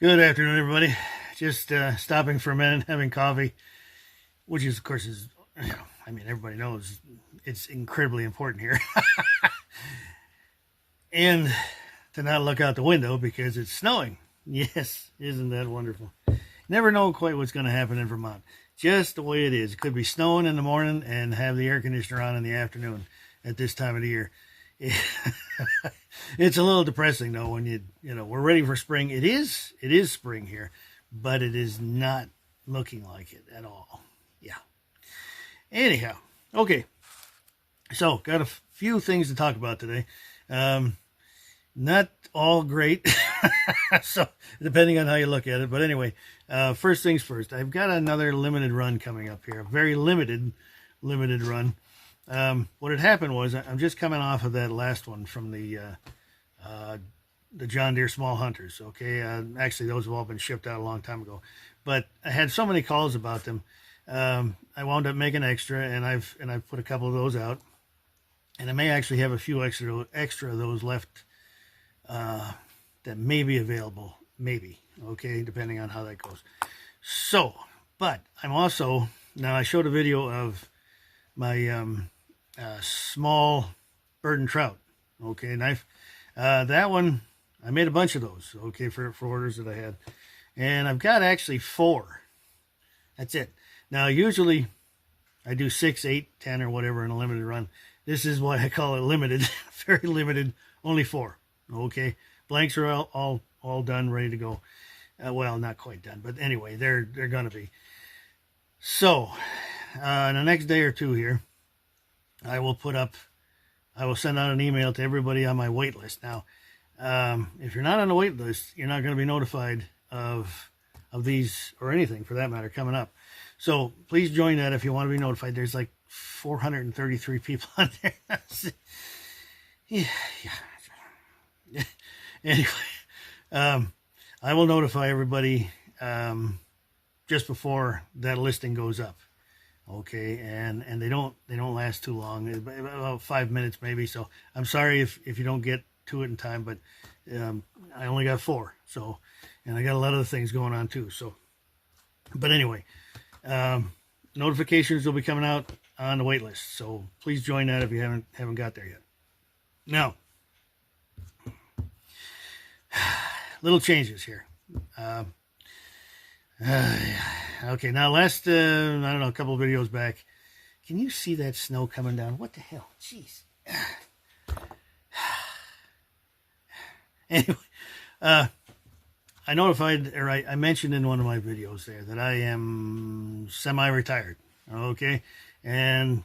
Good afternoon, everybody. Just stopping for a minute, having coffee, which is, of course, everybody knows it's incredibly important here. And to not look out the window because it's snowing. Yes, isn't that wonderful? Never know quite what's going to happen in Vermont. Just the way it is. It could be snowing in the morning and have the air conditioner on in the afternoon at this time of the year. It's a little depressing though when we're ready for spring. It is spring here, but it is not looking like it at all. Yeah. Anyhow, okay. So got a few things to talk about today. Not all great. So depending on how you look at it, but anyway, first things first. I've got another limited run coming up here. A very limited run. What had happened was I'm just coming off of that last one from the John Deere Small Hunters. Okay, actually those have all been shipped out a long time ago, but I had so many calls about them. I wound up making extra, and I've put a couple of those out, and I may actually have a few extra of those left that may be available, maybe. Okay, depending on how that goes. So, but I'm also now I showed a video of my small bird and trout, okay, knife. That one, I made a bunch of those, okay, for orders that I had. And I've got actually 4. That's it. Now, usually I do 6, 8, 10, or whatever in a limited run. This is what I call it limited, very limited, only 4, okay. Blanks are all done, ready to go. Well, not quite done, but anyway, they're going to be. So, in the next day or two here, I will send out an email to everybody on my wait list. Now, if you're not on the wait list, you're not going to be notified of these or anything for that matter coming up. So please join that if you want to be notified. There's like 433 people on there. Yeah. Anyway, I will notify everybody just before that listing goes up. Okay, and they don't last too long, about 5 minutes maybe. So I'm sorry if you don't get to it in time, but I only got 4. So, and I got a lot of other things going on too. So, but anyway, notifications will be coming out on the wait list. So please join that if you haven't got there yet. Now, little changes here. Okay, now last, I don't know, a couple of videos back, can you see that snow coming down? What the hell? Jeez. Anyway, I notified, or I mentioned in one of my videos there that I am semi-retired, okay? And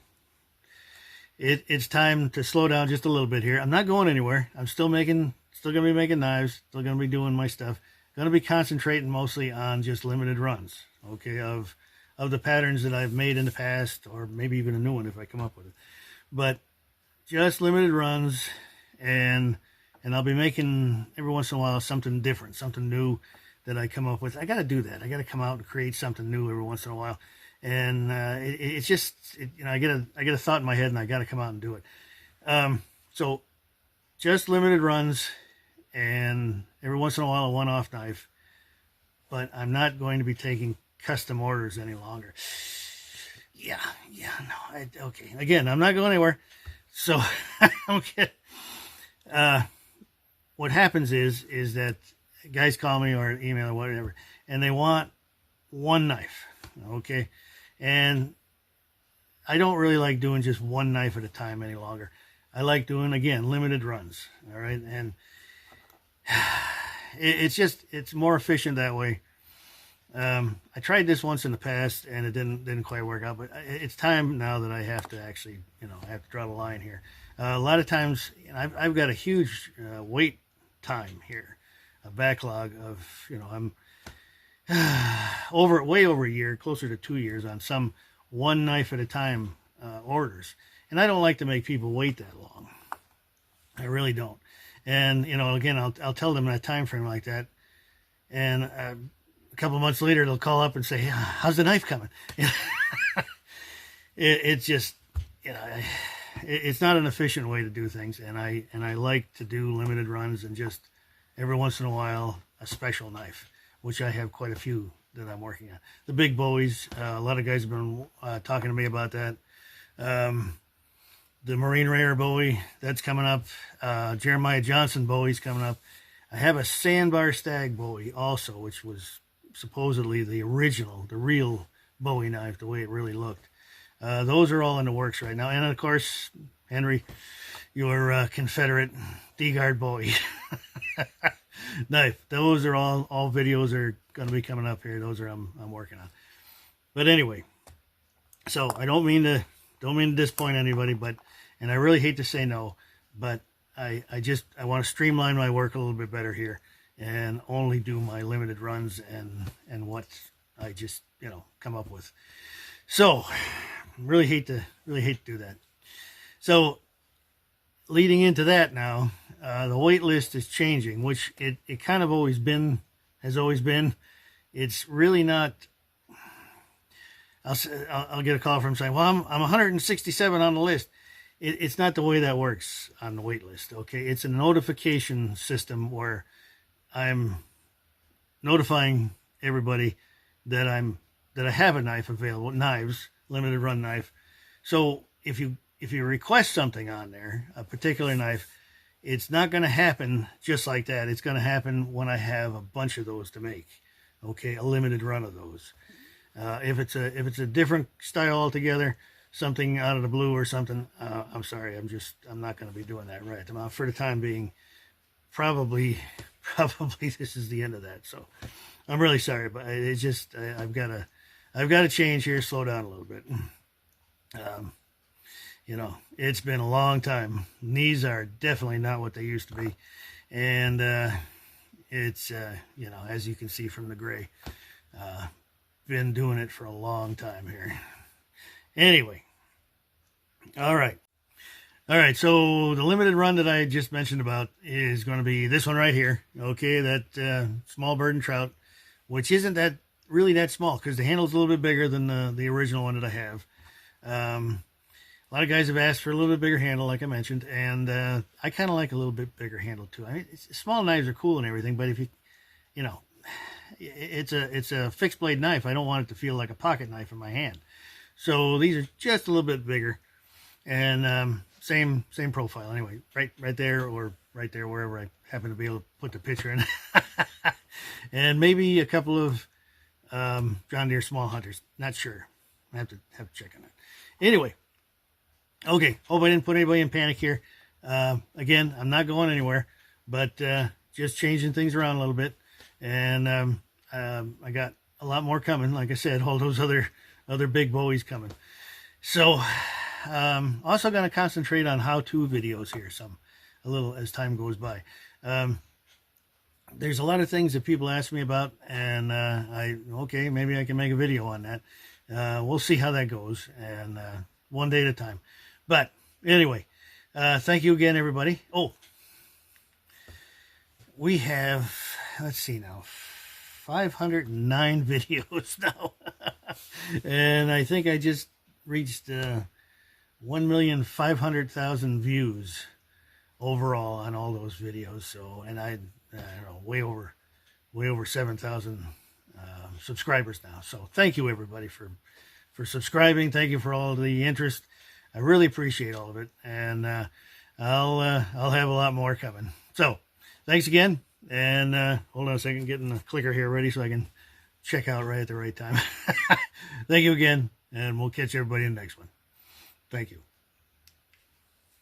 it's time to slow down just a little bit here. I'm not going anywhere. I'm still going to be making knives, still going to be doing my stuff. Going to be concentrating mostly on just limited runs, okay, of the patterns that I've made in the past, or maybe even a new one if I come up with it. But just limited runs, and I'll be making every once in a while something different, something new that I come up with. I got to do that. I got to come out and create something new every once in a while. And it's just, I get a thought in my head, and I got to come out and do it. So just limited runs, and every once in a while a one-off knife, but I'm not going to be taking custom orders any longer. Okay. Again, I'm not going anywhere. So okay. What happens is that guys call me or email or whatever, and they want one knife, okay, and I don't really like doing just one knife at a time any longer. I like doing, again, limited runs. All right, and it's more efficient that way. I tried this once in the past and it didn't quite work out, but it's time now that I have to actually, I have to draw the line here. A lot of times, I've got a huge wait time here, a backlog of, I'm way over a year, closer to 2 years on some one knife at a time orders, and I don't like to make people wait that long. I really don't. And again, I'll tell them in a time frame like that, and a couple months later they'll call up and say, yeah, how's the knife coming? It's just, it's not an efficient way to do things, and I like to do limited runs and just every once in a while a special knife. which I have quite a few that I'm working on. The big bowies, a lot of guys have been talking to me about that. The Marine Rare bowie, that's coming up. Jeremiah Johnson bowie's coming up. I have a Sandbar Stag bowie also, which was supposedly the original, the real bowie knife, the way it really looked. Those are all in the works right now. And of course, Henry, your Confederate D-Guard bowie knife. Those are all videos are going to be coming up here. Those are I'm working on. But anyway, so I don't mean to disappoint anybody, and I really hate to say no, but I want to streamline my work a little bit better here and only do my limited runs and what I just come up with. So really hate to do that. So leading into that now, the wait list is changing, which it kind of has always been. It's really not. I'll get a call from saying, well, I'm 167 on the list. It's not the way that works on the wait list. Okay, it's a notification system where I'm notifying everybody that I have a knife available, limited run knife. So if you request something on there, a particular knife, it's not going to happen just like that. It's going to happen when I have a bunch of those to make. Okay, a limited run of those. If it's a different style altogether, something out of the blue or something, I'm sorry, I'm not going to be doing that right now. For the time being, probably this is the end of that. So I'm really sorry, but it's just I've got to change here, slow down a little bit. It's been a long time. Knees are definitely not what they used to be, and it's as you can see from the gray, been doing it for a long time here. Anyway, all right, so the limited run that I just mentioned about is going to be this one right here. Okay, that small bird and trout, which isn't that really that small because the handle's a little bit bigger than the original one that I have. A lot of guys have asked for a little bit bigger handle, like I mentioned, and I kind of like a little bit bigger handle too. I mean, small knives are cool and everything, but if it's a fixed blade knife, I don't want it to feel like a pocket knife in my hand. So these are just a little bit bigger, and same profile anyway, right there or right there, wherever I happen to be able to put the picture in. And maybe a couple of John Deere small hunters, not sure. I have to check on that. Anyway, okay, hope I didn't put anybody in panic here. Again, I'm not going anywhere, but just changing things around a little bit, and I got a lot more coming. Like I said, all those other big bowies coming. So also going to concentrate on how-to videos here a little as time goes by. There's a lot of things that people ask me about, and okay, maybe I can make a video on that. We'll see how that goes, and one day at a time. But anyway, thank you again, everybody. Oh, we have, let's see now, 509 videos now. And I think I just reached 1,500,000 views overall on all those videos. So, and I don't know, way over 7,000 subscribers now. So thank you, everybody, for subscribing. Thank you for all the interest. I really appreciate all of it, and I'll have a lot more coming. So thanks again, and hold on a second, getting the clicker here ready so I can check out right at the right time. Thank you again, and we'll catch everybody in the next one. Thank you.